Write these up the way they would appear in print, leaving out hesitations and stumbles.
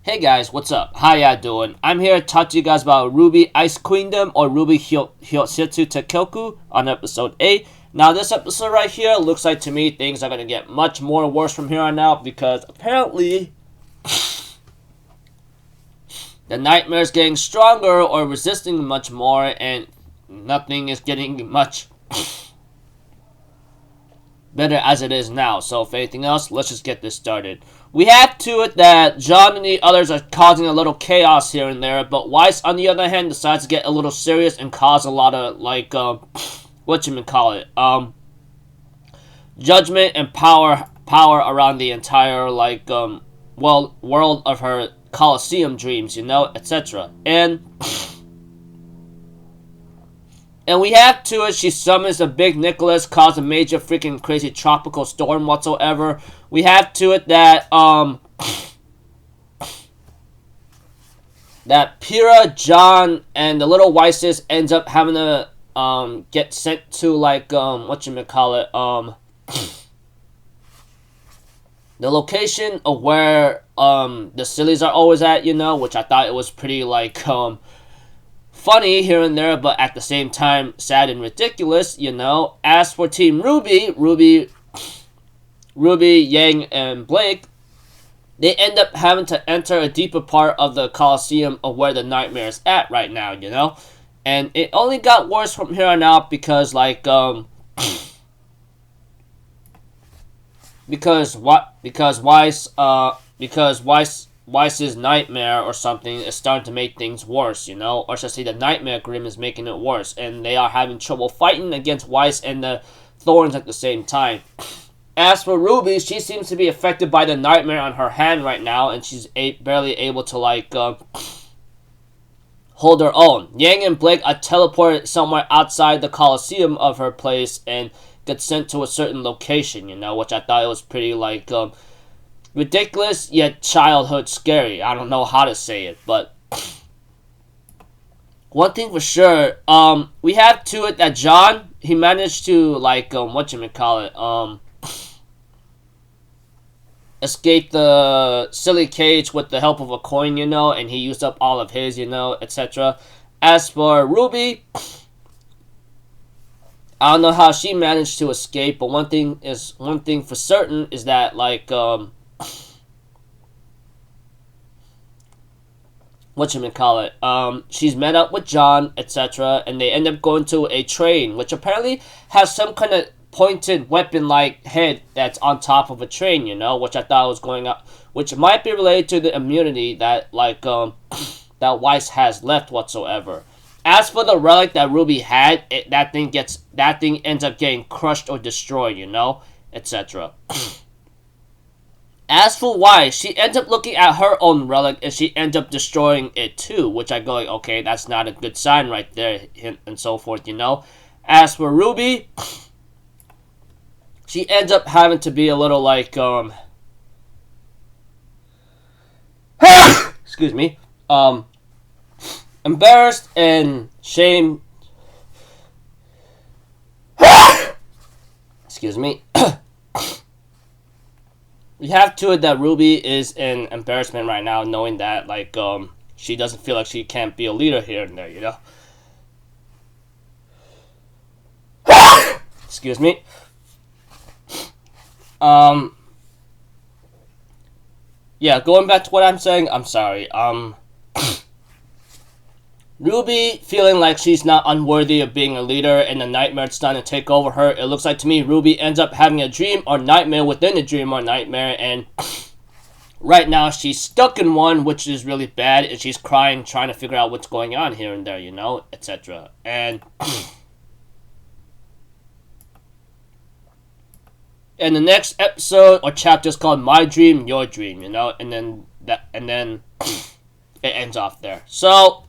Hey guys, what's up? How ya doing? I'm here to talk to you guys about RWBY Ice Queendom or RWBY氷雪帝国on episode 8. Now this episode right here looks like to me things are going to get much more worse from here on out because apparently the nightmare is getting stronger or resisting much more and nothing is getting much better as it is now. So if anything else, let's just get this started. We have to it that John and the others are causing a little chaos here and there, but Weiss, on the other hand, decides to get a little serious and cause a lot of, judgment and power around the entire, world of her Colosseum dreams, etc. And we have to it, she summons a big Nicholas, cause a major freaking crazy tropical storm whatsoever. We have to it that, that Pyrrha, John, and the little Weisses ends up having to, get sent to, the location of where, the sillies are always at, which I thought it was pretty, funny here and there, but at the same time, sad and ridiculous, As for Team RWBY, Yang, and Blake, they end up having to enter a deeper part of the Colosseum of where the nightmare is at right now, And it only got worse from here on out because, Weiss's nightmare or something is starting to make things worse, Or should I say the nightmare grim is making it worse, and they are having trouble fighting against Weiss and the Thorns at the same time. As for RWBY, she seems to be affected by the nightmare on her hand right now, and she's barely able to, hold her own. Yang and Blake are teleported somewhere outside the Colosseum of her place and get sent to a certain location, which I thought it was pretty, ridiculous yet childhood scary. I don't know how to say it, but one thing for sure, we have to it that John, he managed to escape the silly cage with the help of a coin, and he used up all of his, etc. As for RWBY, I don't know how she managed to escape, but one thing for certain is that she's met up with John, etc., and they end up going to a train, which apparently has some kind of pointed weapon-like head that's on top of a train, which I thought was going up, which might be related to the immunity that, that Weiss has left whatsoever. As for the relic that RWBY had, that thing ends up getting crushed or destroyed, etc. As for Weiss, she ends up looking at her own relic and she ends up destroying it too, which I go okay, that's not a good sign right there, and so forth, As for RWBY, she ends up having to be a little excuse me, embarrassed and shamed, excuse me. We have to it that RWBY is in embarrassment right now, knowing that, she doesn't feel like she can't be a leader here and there, Excuse me. Yeah, going back to what I'm saying, I'm sorry, RWBY feeling like she's not unworthy of being a leader and the nightmare is starting to take over her. It looks like to me RWBY ends up having a dream or nightmare within a dream or nightmare, and right now she's stuck in one, which is really bad, and she's crying, trying to figure out what's going on here and there, etc. And and the next episode or chapter is called My Dream, Your Dream, and then it ends off there. So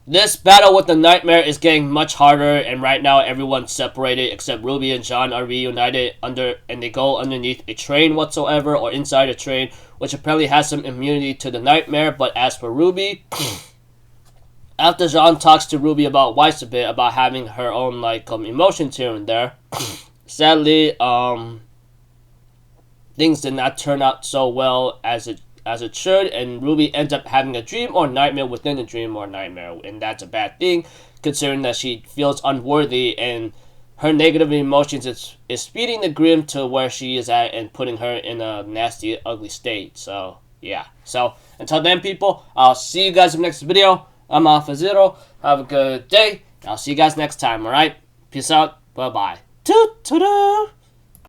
this battle with the nightmare is getting much harder, and right now everyone's separated except RWBY and John are reunited and they go underneath a train whatsoever, or inside a train, which apparently has some immunity to the nightmare. But as for RWBY, after John talks to RWBY about Weiss a bit, about having her own emotions here and there, sadly, things did not turn out so well as as it should, and Ruby ends up having a dream or nightmare within a dream or nightmare, and that's a bad thing, considering that she feels unworthy, and her negative emotions is feeding the Grimm to where she is at and putting her in a nasty, ugly state. So, yeah. So, until then, people, I'll see you guys in the next video. I'm Alpha Zero. Have a good day. I'll see you guys next time, alright? Peace out. Bye-bye. Toot-toot-toot.